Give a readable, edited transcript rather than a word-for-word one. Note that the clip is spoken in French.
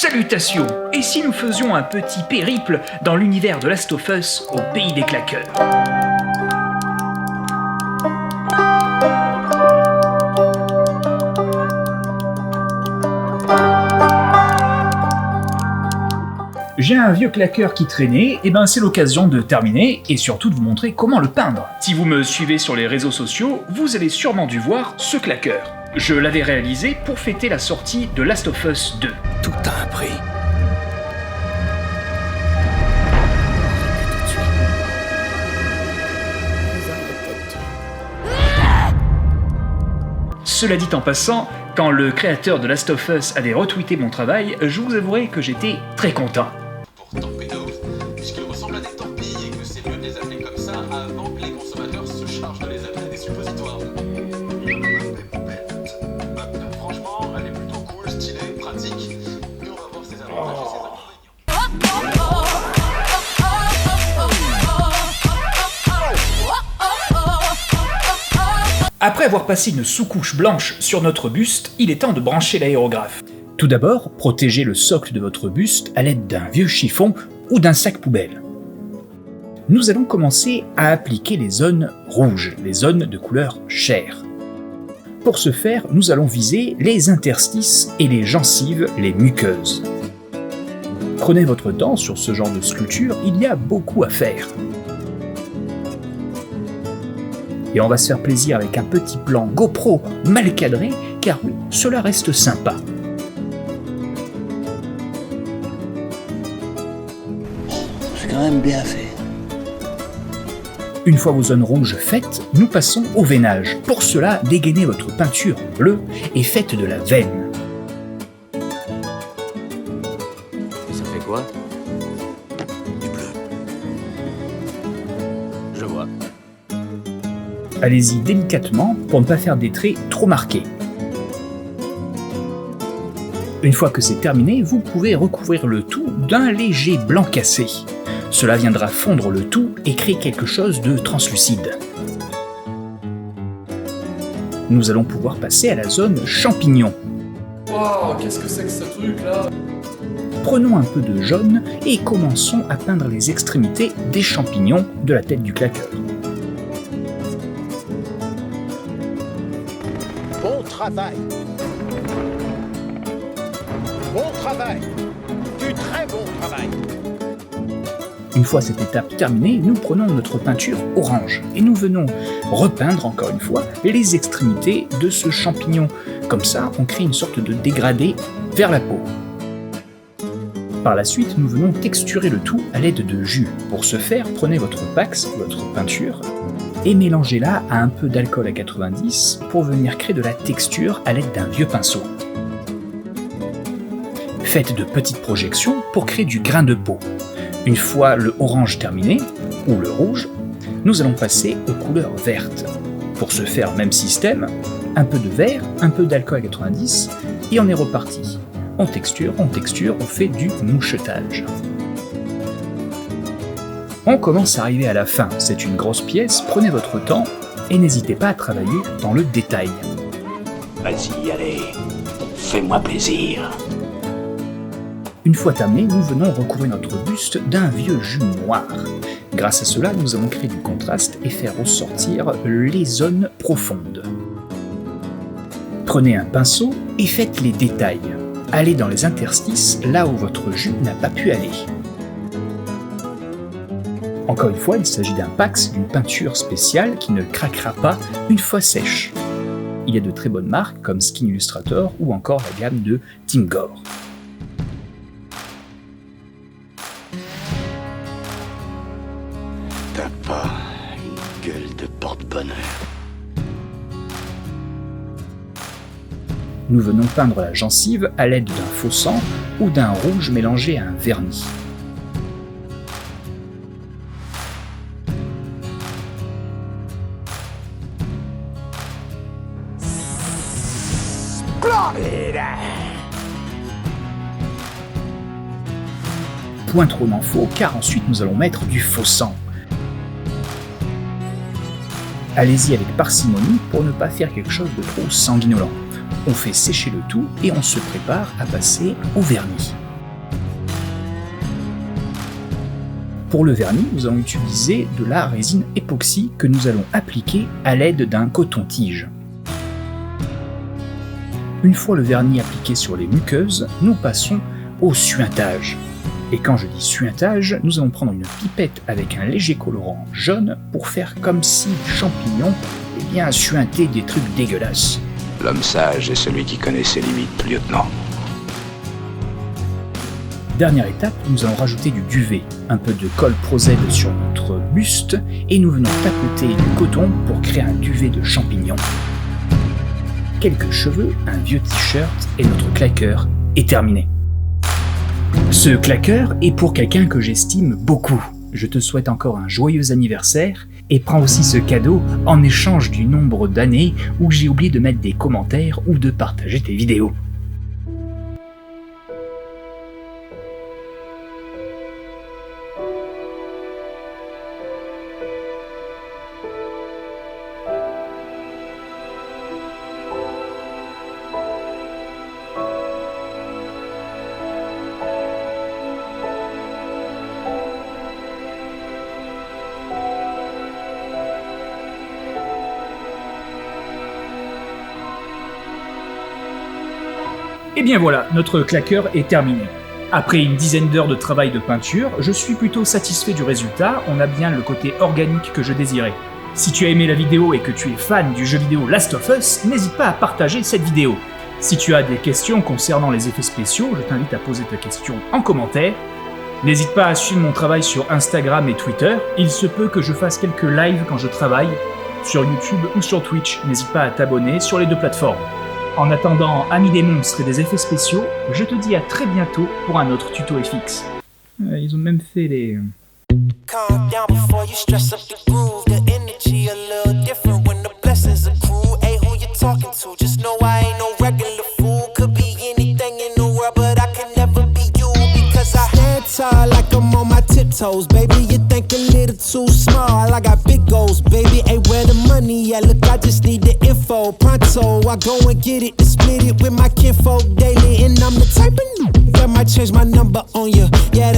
Salutations! Et si nous faisions un petit périple dans l'univers de Last of Us au pays des claqueurs? J'ai un vieux claqueur qui traînait, et ben c'est l'occasion de terminer et surtout de vous montrer comment le peindre. Si vous me suivez sur les réseaux sociaux, vous avez sûrement dû voir ce claqueur. Je l'avais réalisé pour fêter la sortie de Last of Us 2. Tout a un prix. Cela dit en passant, quand le créateur de Last of Us avait retweeté mon travail, je vous avouerai que j'étais très content. Pour torpilles de ouf, puisqu'ils ressemblent à des torpilles et que c'est mieux de les appeler comme ça avant que les consommateurs se chargent de les appeler des suppositoires. Franchement, elle est plutôt cool, stylée, pratique. Et on va voir ses avantages et ses inconvénients. Après avoir passé une sous-couche blanche sur notre buste, il est temps de brancher l'aérographe. Tout d'abord, protégez le socle de votre buste à l'aide d'un vieux chiffon ou d'un sac poubelle. Nous allons commencer à appliquer les zones rouges, les zones de couleur chair. Pour ce faire, nous allons viser les interstices et les gencives, les muqueuses. Prenez votre temps sur ce genre de sculpture, il y a beaucoup à faire. Et on va se faire plaisir avec un petit plan GoPro mal cadré, car oui, cela reste sympa. C'est quand même bien fait. Une fois vos zones rouges faites, nous passons au veinage. Pour cela, dégainez votre peinture en bleu et faites de la veine. Ça fait quoi? Du bleu. Je vois. Allez-y délicatement pour ne pas faire des traits trop marqués. Une fois que c'est terminé, vous pouvez recouvrir le tout d'un léger blanc cassé. Cela viendra fondre le tout et créer quelque chose de translucide. Nous allons pouvoir passer à la zone champignon. Waouh, qu'est-ce que c'est que ce truc là? Prenons un peu de jaune et commençons à peindre les extrémités des champignons de la tête du claqueur. Bon travail. Bon travail. Du très bon travail. Une fois cette étape terminée, nous prenons notre peinture orange et nous venons repeindre encore une fois les extrémités de ce champignon. Comme ça, on crée une sorte de dégradé vers la peau. Par la suite, nous venons texturer le tout à l'aide de jus. Pour ce faire, prenez votre Pax, votre peinture, et mélangez-la à un peu d'alcool à 90 pour venir créer de la texture à l'aide d'un vieux pinceau. Faites de petites projections pour créer du grain de peau. Une fois le orange terminé, ou le rouge, nous allons passer aux couleurs vertes. Pour ce faire, même système, un peu de vert, un peu d'alcool à 90, et on est reparti. On texture, on fait du mouchetage. On commence à arriver à la fin, c'est une grosse pièce, prenez votre temps et n'hésitez pas à travailler dans le détail. Vas-y, allez. Fais-moi plaisir. Une fois terminé, nous venons recouvrir notre buste d'un vieux jus noir. Grâce à cela, nous allons créer du contraste et faire ressortir les zones profondes. Prenez un pinceau et faites les détails. Allez dans les interstices, là où votre jus n'a pas pu aller. Encore une fois, il s'agit d'un Pax, d'une peinture spéciale qui ne craquera pas une fois sèche. Il y a de très bonnes marques comme Skin Illustrator ou encore la gamme de Team Gore. T'as pas une gueule de porte-bonheur. Nous venons peindre la gencive à l'aide d'un faux sang ou d'un rouge mélangé à un vernis. Point trop n'en faut, car ensuite nous allons mettre du faux sang. Allez-y avec parcimonie pour ne pas faire quelque chose de trop sanguinolent. On fait sécher le tout et on se prépare à passer au vernis. Pour le vernis, nous allons utiliser de la résine époxy que nous allons appliquer à l'aide d'un coton-tige. Une fois le vernis appliqué sur les muqueuses, nous passons au suintage. Et quand je dis suintage, nous allons prendre une pipette avec un léger colorant jaune pour faire comme si les champignons suintaient des trucs dégueulasses. L'homme sage est celui qui connaît ses limites, lieutenant. Dernière étape, nous allons rajouter du duvet, un peu de colle Prozed sur notre buste et nous venons tapoter du coton pour créer un duvet de champignons. Quelques cheveux, un vieux t-shirt et notre claqueur est terminé. Ce claqueur est pour quelqu'un que j'estime beaucoup. Je te souhaite encore un joyeux anniversaire et prends aussi ce cadeau en échange du nombre d'années où j'ai oublié de mettre des commentaires ou de partager tes vidéos. Et bien voilà, notre claqueur est terminé. Après une dizaine d'heures de travail de peinture, je suis plutôt satisfait du résultat, on a bien le côté organique que je désirais. Si tu as aimé la vidéo et que tu es fan du jeu vidéo Last of Us, n'hésite pas à partager cette vidéo. Si tu as des questions concernant les effets spéciaux, je t'invite à poser ta question en commentaire. N'hésite pas à suivre mon travail sur Instagram et Twitter, il se peut que je fasse quelques lives quand je travaille, sur YouTube ou sur Twitch, n'hésite pas à t'abonner sur les deux plateformes. En attendant, amis des monstres et des effets spéciaux, je te dis à très bientôt pour un autre tuto FX. Ils ont même fait les... Calm down before you stress up the groove. The energy a little different when the blessings accrue. Hey, who you talking to? Just know I ain't no regular fool. Could be anything in the world, but I can never be you. Because I stand tall like I'm on my tiptoes. Baby, you think a little too small. I got big goals, baby. Hey, where the money at? Look, I just need the info. Pronto, I go and get it and split it with my kinfolk daily. And I'm the type of that might change my number on you. Yeah.